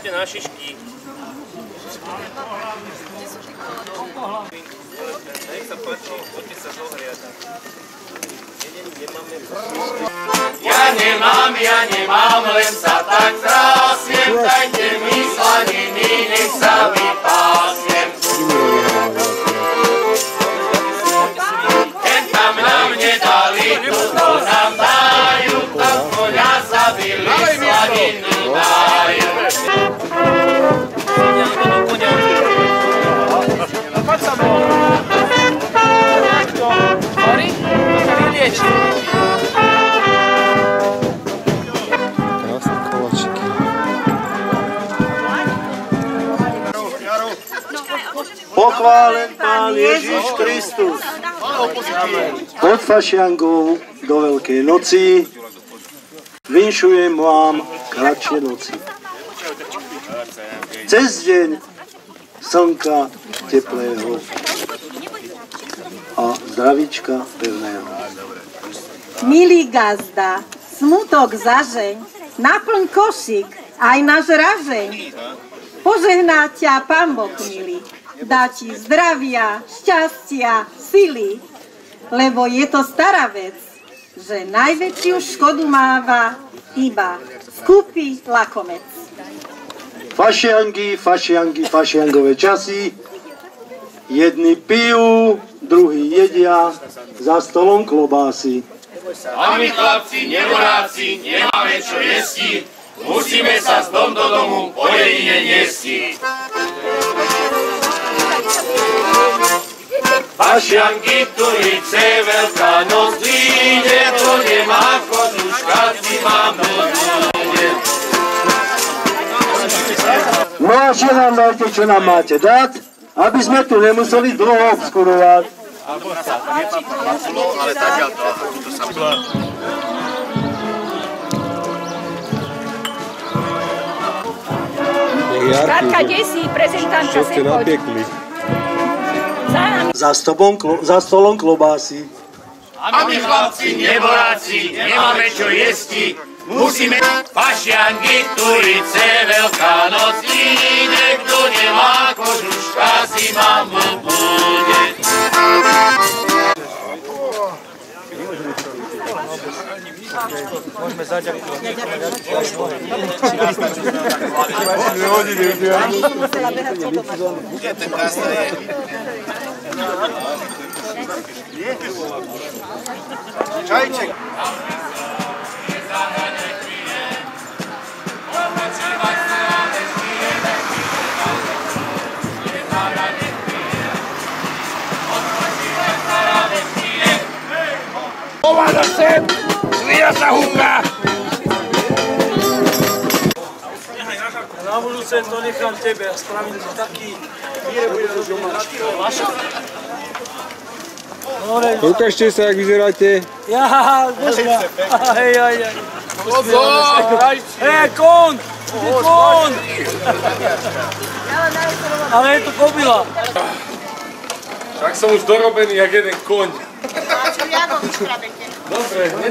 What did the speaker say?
Poďte na šišky. Nech sa páči, poďte sa zohriať. Ja nemám, len sa tak trásiem, dajte mi slaniny, nech sa vypásiem. Keď tam nám nedali, to nám dajú, tam koňa zabili, slaniny dajú. Poď sa bol. Horí? To sa vylieči. Krásne koláčiky. Pochválen Pán Ježiš Kristus. Od fašiangov do Veľkej noci vinšujem vám kratšie noci. Cez deň slnka teplého a zdravíčka pevného. Milý gazda, smutok zažeň, naplň košík aj na žražeň. Požehná ťa Pán Boh milý, dá ti zdravia, šťastia, sily, lebo je to stará vec, že najväčšiu škodu máva iba skúpy lakomec. Fašiangové časy, jedni pijú, druhí jedia, za stolom klobásy. A my chlapci, nevoráci, nemáme čo jesti, musíme sa z dom do domu po jedine niesti. Fašianky, turice, Veľká noc vyjde, to nemá kožuška, zima bude. No a že nám dajte, čo nám máte dať, aby sme tu nemuseli dlho obskurovať. Ale zatiaľ to sa Katka, kde si prezentantka? Čo ste napiekli? Za stolom klobásy. A my chlapci, neboráci, nemáme čo jesti, musíme fašianky, turice, Veľká noc ide, kto nemá kožuška, zima mu bude. Môžeme zaďakovať. Čajček. Pomáda sem, zvíja sa húka. Na budúce to nechám tebe a spravím taký výrebujem vaša. Ukážte sa, jak vyzeráte. Ja, božka. Hej. Hej, kón! Kón! Ale je to kobila. Tak som už dorobený, jak jeden koň. Dobre. Dobre.